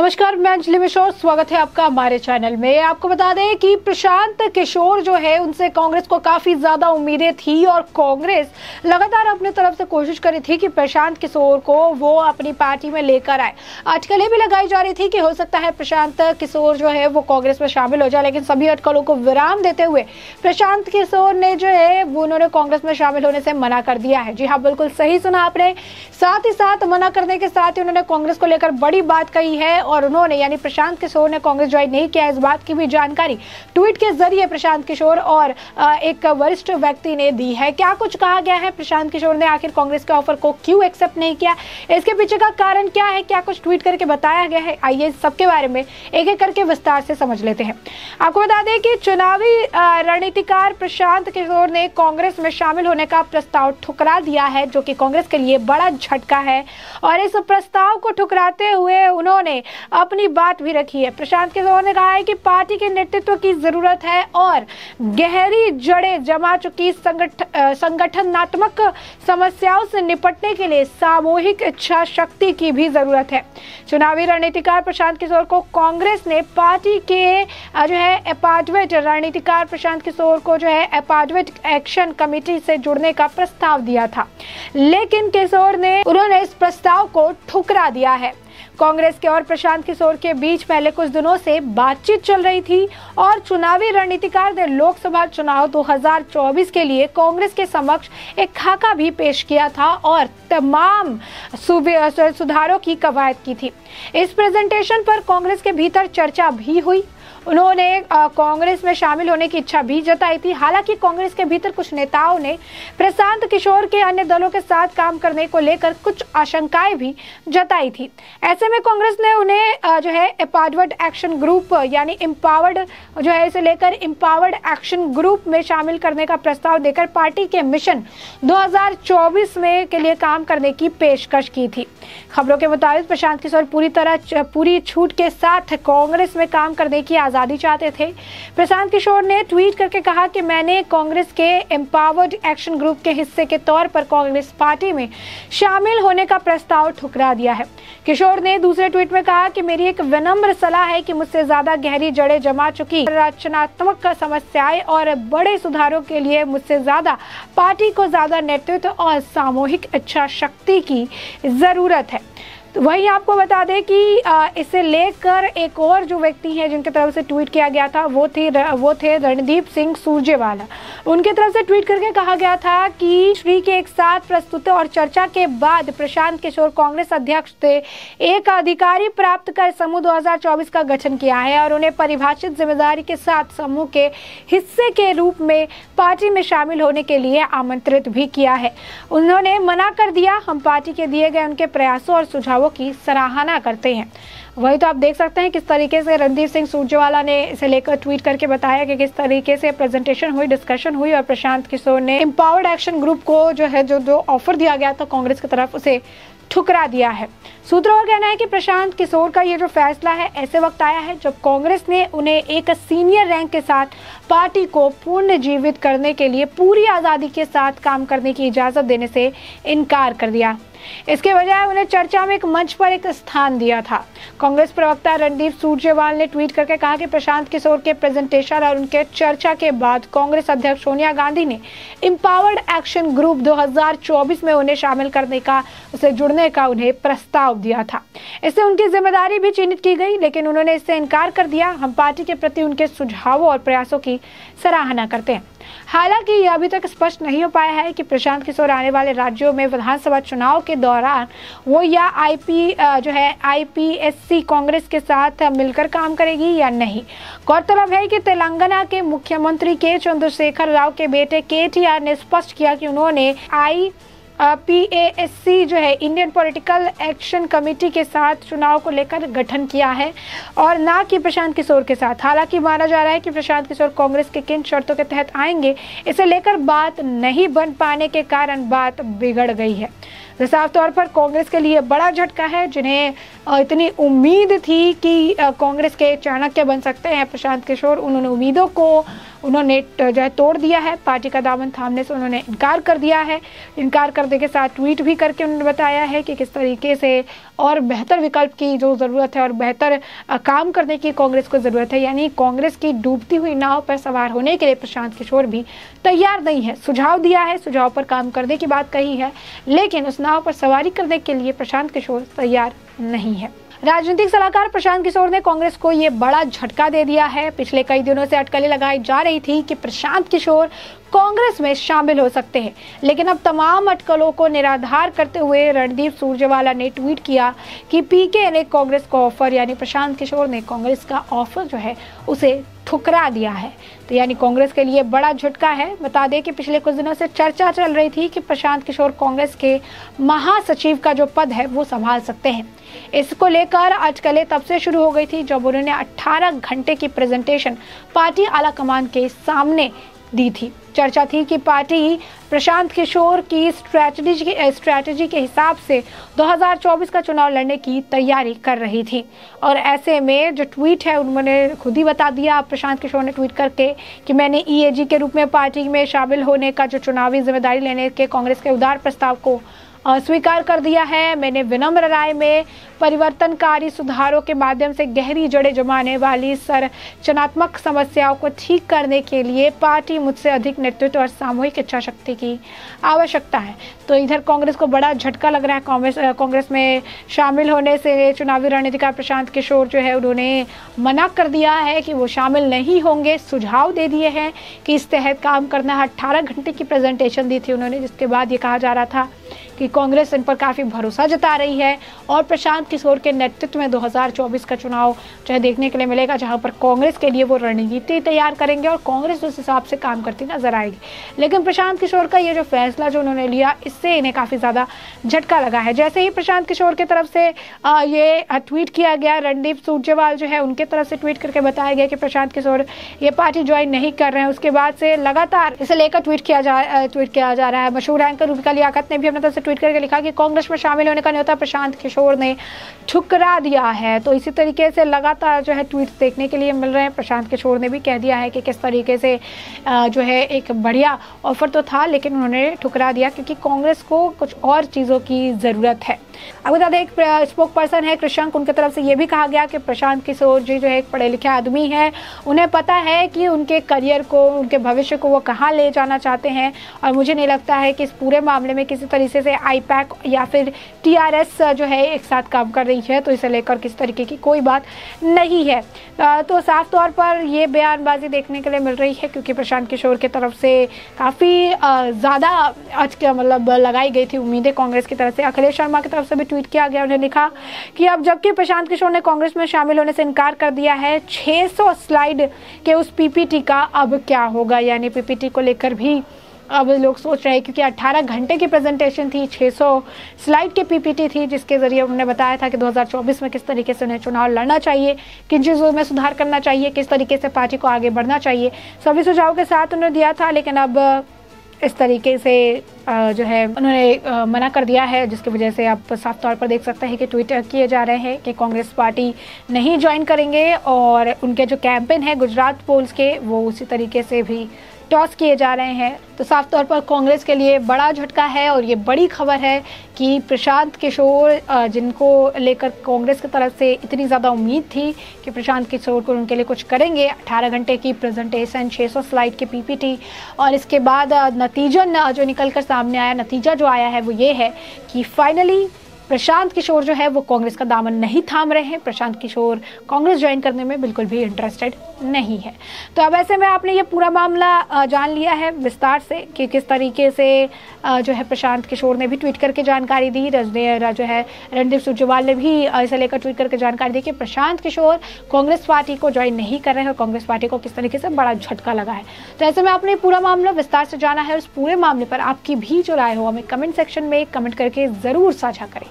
नमस्कार, मैं अंजलि मिश्रा, स्वागत है आपका हमारे चैनल में। आपको बता दें कि प्रशांत किशोर जो है उनसे कांग्रेस को काफी ज्यादा उम्मीदें थी और कांग्रेस लगातार अपनी तरफ से कोशिश कर रही थी कि प्रशांत किशोर को वो अपनी पार्टी में लेकर आए। आजकल ये भी लगाई जा रही थी कि हो सकता है प्रशांत किशोर जो है वो कांग्रेस में शामिल हो जाए, लेकिन सभी अटकलों को विराम देते हुए प्रशांत किशोर ने जो है वो उन्होंने कांग्रेस में शामिल होने से मना कर दिया है। जी हाँ, बिल्कुल सही सुना आपने। साथ ही साथ मना करने के साथ ही उन्होंने कांग्रेस को लेकर बड़ी बात कही है और उन्होंने यानी प्रशांत किशोर ने कांग्रेस ज्वाइन नहीं किया, इस बात की भी जानकारी ट्वीट के जरिए प्रशांत किशोर और एक वरिष्ठ व्यक्ति ने दी है। क्या कुछ कहा गया है, प्रशांत किशोर ने आखिर कांग्रेस के ऑफर को क्यों एक्सेप्ट नहीं किया, इसके पीछे का कारण क्या है, क्या कुछ ट्वीट करके बताया गया है, आइए सबके बारे में एक एक करके विस्तार से समझ लेते हैं। आपको बता दें कि चुनावी रणनीतिकार प्रशांत किशोर ने कांग्रेस में शामिल होने का प्रस्ताव ठुकरा दिया है, जो कि कांग्रेस के लिए बड़ा झटका है और इस प्रस्ताव को ठुकराते हुए उन्होंने अपनी बात भी रखी है। प्रशांत किशोर ने कहा है कि पार्टी के नेतृत्व की जरूरत है और गहरी जड़ें जमा चुकी संगठनात्मक समस्याओं से निपटने के लिए सामूहिक इच्छा शक्ति की भी जरूरत है। चुनावी रणनीतिकार प्रशांत किशोर को कांग्रेस ने पार्टी के जो है अपार्टमेंट रणनीतिकार प्रशांत किशोर को जो है अपार्टमेंट एक्शन कमेटी से जुड़ने का प्रस्ताव दिया था, लेकिन किशोर ने उन्होंने इस प्रस्ताव को ठुकरा दिया है। कांग्रेस के और प्रशांत किशोर के बीच पहले कुछ दिनों से बातचीत चल रही थी और चुनावी रणनीतिकार ने लोकसभा चुनाव 2024 के लिए कांग्रेस के समक्ष एक खाका भी पेश किया था और तमाम सुधारों की कवायद की थी। इस प्रेजेंटेशन पर कांग्रेस के भीतर चर्चा भी हुई। उन्होंने कांग्रेस में शामिल होने की इच्छा भी जताई थी। हालांकि कांग्रेस के भीतर कुछ नेताओं ने प्रशांत किशोर के अन्य दलों के साथ काम करने को लेकर कुछ आशंकाएं भी जताई थी। ऐसे में कांग्रेस ने उन्हें जो है एम्पावर्ड एक्शन ग्रुप यानी एम्पावर्ड जो है इसे लेकर एम्पावर्ड एक्शन ग्रुप में शामिल करने का प्रस्ताव देकर पार्टी के मिशन 2024 में के लिए काम करने की पेशकश की थी। खबरों के मुताबिक प्रशांत किशोर पूरी छूट के साथ कांग्रेस में काम करने की आजादी चाहते थे। प्रशांत किशोर ने ट्वीट करके कहा कि मैंने कांग्रेस के एम्पावर्ड एक्शन ग्रुप के हिस्से के तौर पर कांग्रेस पार्टी में शामिल होने का प्रस्ताव ठुकरा दिया है। किशोर ने दूसरे ट्वीट में कहा कि मेरी एक विनम्र सलाह है कि मुझसे ज्यादा गहरी जड़ें जमा चुकी रचनात्मक समस्याएं और बड़े सुधारों के लिए मुझसे ज्यादा पार्टी को ज्यादा नेतृत्व और सामूहिक इच्छा शक्ति की जरूरत है। तो वही आपको बता दें कि इसे लेकर एक और जो व्यक्ति हैं जिनकी तरफ से ट्वीट किया गया था वो थे रणदीप सिंह सुरजेवाला। उनकी तरफ से ट्वीट करके कहा गया था कि श्री के एक साथ प्रस्तुति और चर्चा के बाद प्रशांत किशोर कांग्रेस अध्यक्ष थे। एक अधिकारी प्राप्त कर समूह 2024 का गठन किया है और उन्हें परिभाषित जिम्मेदारी के साथ समूह के हिस्से के रूप में पार्टी में शामिल होने के लिए आमंत्रित भी किया है। उन्होंने मना कर दिया। हम पार्टी के दिए गए उनके प्रयासों और सुझावों की सराहना करते हैं। वही तो आप देख सकते हैं किस तरीके से रणदीप सिंह सुरजेवाला ने इसे लेकर ट्वीट करके बताया कि किस तरीके से प्रेजेंटेशन हुई, डिस्कशन हुई और प्रशांत किशोर ने एम्पावर्ड एक्शन ग्रुप को जो है जो ऑफर दिया गया था कांग्रेस की तरफ उसे ठुकरा दिया है। सूत्रों का कहना है कि प्रशांत किशोर का ये जो फैसला है ऐसे वक्त आया है जब कांग्रेस ने उन्हें एक सीनियर रैंक के साथ पार्टी को पुनर्जीवित करने के लिए पूरी आज़ादी के साथ काम करने की इजाज़त देने से इनकार कर दिया। इसके बजाय उन्हें चर्चा में एक मंच पर एक स्थान दिया था। कांग्रेस प्रवक्ता रणदीप सुरजेवाला ने ट्वीट करके कहा कि प्रशांत किशोर के प्रेजेंटेशन और उनके चर्चा के बाद कांग्रेस अध्यक्ष सोनिया गांधी ने एम्पावर्ड एक्शन ग्रुप 2024 में उन्हें शामिल करने का, उसे जुड़ने का उन्हें प्रस्ताव दिया था। इससे उनकी जिम्मेदारी भी चिन्हित की गई, लेकिन उन्होंने इससे इनकार कर दिया। हम पार्टी के प्रति उनके सुझावों और प्रयासों की सराहना करते हैं। हालांकि यह अभी तक स्पष्ट नहीं हो पाया है कि प्रशांत किशोर आने वाले राज्यों में विधानसभा चुनाव के दौरान वो या आईपीएससी कांग्रेस के साथ मिलकर काम करेगी या नहीं। गौरतलब है कि तेलंगाना के मुख्यमंत्री के चंद्रशेखर राव के बेटे केटीआर ने स्पष्ट किया कि उन्होंने पीएएससी जो है इंडियन पॉलिटिकल एक्शन कमेटी के साथ चुनाव को लेकर गठन किया है और ना कि प्रशांत किशोर के साथ। हालांकि माना जा रहा है कि प्रशांत किशोर कांग्रेस के किन शर्तों के तहत आएंगे, इसे लेकर बात नहीं बन पाने के कारण बात बिगड़ गई है। साफ तौर पर कांग्रेस के लिए बड़ा झटका है, जिन्हें इतनी उम्मीद थी कि कांग्रेस के चाणक्य बन सकते हैं प्रशांत किशोर, उन्होंने उम्मीदों को उन्होंने जो है तोड़ दिया है। पार्टी का दामन थामने से उन्होंने इनकार कर दिया है। इनकार करने के साथ ट्वीट भी करके उन्होंने बताया है कि किस तरीके से और बेहतर विकल्प की जो ज़रूरत है और बेहतर काम करने की कांग्रेस को ज़रूरत है। यानी कांग्रेस की डूबती हुई नाव पर सवार होने के लिए प्रशांत किशोर भी तैयार नहीं है। सुझाव दिया है, सुझाव पर काम करने की बात कही है, लेकिन उस नाव पर सवारी करने के लिए प्रशांत किशोर तैयार नहीं है। राजनीतिक सलाहकार प्रशांत किशोर ने कांग्रेस को ये बड़ा झटका दे दिया है। पिछले कई दिनों से अटकलें लगाई जा रही थी कि प्रशांत किशोर कांग्रेस में शामिल हो सकते हैं, लेकिन अब तमाम अटकलों को निराधार करते हुए रणदीप सुरजेवाला ने ट्वीट किया कि पीके ने कांग्रेस को ऑफर, यानी प्रशांत किशोर ने कांग्रेस का ऑफर जो है उसे ठुकरा दिया है। तो यानी कांग्रेस के लिए बड़ा झटका है। बता दें कि पिछले कुछ दिनों से चर्चा चल रही थी कि प्रशांत किशोर कांग्रेस के महासचिव का जो पद है वो संभाल सकते हैं। इसको लेकर अटकलें तब से शुरू हो गई थी जब उन्होंने 18 घंटे की प्रेजेंटेशन पार्टी आलाकमान के सामने दी थी। चर्चा थी कि पार्टी प्रशांत किशोर की स्ट्रैटेजी के हिसाब से 2024 का चुनाव लड़ने की तैयारी कर रही थी। और ऐसे में जो ट्वीट है उन्होंने खुद ही बता दिया, प्रशांत किशोर ने ट्वीट करके, कि मैंने ईएजी के रूप में पार्टी में शामिल होने का जो चुनावी जिम्मेदारी लेने के कांग्रेस के उदार प्रस्ताव को स्वीकार कर दिया है। मैंने विनम्र राय में परिवर्तनकारी सुधारों के माध्यम से गहरी जड़ें जमाने वाली संरचनात्मक समस्याओं को ठीक करने के लिए पार्टी मुझसे अधिक नेतृत्व और सामूहिक इच्छा शक्ति की आवश्यकता है। तो इधर कांग्रेस को बड़ा झटका लग रहा है। कांग्रेस में शामिल होने से चुनावी रणनीतिकार प्रशांत किशोर जो है उन्होंने मना कर दिया है कि वो शामिल नहीं होंगे। सुझाव दे दिए हैं कि इस तहत काम करना है। 18 घंटे की प्रेजेंटेशन दी थी उन्होंने, जिसके बाद ये कहा जा रहा था कि कांग्रेस इन पर काफ़ी भरोसा जता रही है और प्रशांत किशोर के नेतृत्व में 2024 का चुनाव जो है देखने के लिए मिलेगा, जहां पर कांग्रेस के लिए वो रणनीति तैयार करेंगे और कांग्रेस उस हिसाब से काम करती नजर आएगी। लेकिन प्रशांत किशोर का ये जो फैसला जो उन्होंने लिया, इससे इन्हें काफ़ी ज़्यादा झटका लगा है। जैसे ही प्रशांत किशोर की तरफ से ये ट्वीट किया गया, रणदीप सुरजेवाला जो है उनके तरफ से ट्वीट करके बताया गया कि प्रशांत किशोर ये पार्टी ज्वाइन नहीं कर रहे हैं। उसके बाद से लगातार इसे लेकर ट्वीट किया जा रहा है। मशहूर एंकर रूबिका लियाकत ने भी अपने तरफ से ट्वीट करके लिखा कि कांग्रेस में शामिल होने का न्योता प्रशांत किशोर ने ठुकरा दिया है। तो इसी तरीके से लगातार जो है ट्वीट देखने के लिए मिल रहे हैं। प्रशांत किशोर ने भी कह दिया है कि किस तरीके से जो है एक बढ़िया ऑफर तो था, लेकिन उन्होंने ठुकरा दिया क्योंकि कांग्रेस को कुछ और चीज़ों की ज़रूरत है। अब बता दें, एक स्पोक पर्सन है कृषांक, उनके तरफ से ये भी कहा गया कि प्रशांत किशोर जी जो है एक पढ़े लिखे आदमी है, उन्हें पता है कि उनके करियर को, उनके भविष्य को वो कहाँ ले जाना चाहते हैं। और मुझे नहीं लगता है कि इस पूरे मामले में किसी तरीके से आईपैक या फिर टीआरएस जो है एक साथ काम कर रही है, तो इसे लेकर किसी तरीके की कोई बात नहीं है। तो साफ तौर पर ये बयानबाजी देखने के लिए मिल रही है क्योंकि प्रशांत किशोर की तरफ से काफ़ी ज़्यादा मतलब लगाई गई थी उम्मीदें कांग्रेस की तरफ से। अखिलेश शर्मा की तरफ से भी ट्वीट किया गया, उन्हें लिखा कि अब जबकि प्रशांत किशोर ने कांग्रेस में शामिल होने से इनकार कर दिया है, 600 स्लाइड के उस पीपीटी का अब क्या होगा। यानी पीपीटी को लेकर भी अब लोग सोच रहे हैं क्योंकि 18 घंटे की प्रेजेंटेशन थी, 600 स्लाइड की पीपीटी थी, जिसके जरिए उन्होंने बताया था कि 2024 में किस तरीके से उन्हें चुनाव लड़ना चाहिए, किन चीज़ों में सुधार करना चाहिए, किस तरीके से पार्टी को आगे बढ़ना चाहिए। सभी सुझावों के साथ उन्होंने दिया था, लेकिन अब इस तरीके से जो है उन्होंने मना कर दिया है, जिसकी वजह से आप साफ तौर पर देख सकते हैं कि ट्वीट किए जा रहे हैं कि कांग्रेस पार्टी नहीं ज्वाइन करेंगे और उनके जो कैंपेन है गुजरात पोल्स के, वो उसी तरीके से भी टॉस किए जा रहे हैं। तो साफ तौर पर कांग्रेस के लिए बड़ा झटका है और ये बड़ी खबर है कि प्रशांत किशोर, जिनको लेकर कांग्रेस की तरफ से इतनी ज़्यादा उम्मीद थी कि प्रशांत किशोर को उनके लिए कुछ करेंगे, 18 घंटे की प्रेजेंटेशन, 600 स्लाइड की पीपीटी, और इसके बाद नतीजा जो निकल कर सामने आया, नतीजा जो आया है वो ये है कि फाइनली प्रशांत किशोर जो है वो कांग्रेस का दामन नहीं थाम रहे हैं। प्रशांत किशोर कांग्रेस ज्वाइन करने में बिल्कुल भी इंटरेस्टेड नहीं है। तो अब ऐसे में आपने ये पूरा मामला जान लिया है विस्तार से कि किस तरीके से जो है प्रशांत किशोर ने भी ट्वीट करके जानकारी दी, जो है रणदीप सुरजेवाला ने भी इसे लेकर ट्वीट करके जानकारी दी कि प्रशांत किशोर कांग्रेस पार्टी को ज्वाइन नहीं कर रहे हैं और कांग्रेस पार्टी को किस तरीके से बड़ा झटका लगा है। तो ऐसे में आपने पूरा मामला विस्तार से जाना है। उस पूरे मामले पर आपकी भी जो राय हो हमें कमेंट सेक्शन में कमेंट करके ज़रूर साझा करें।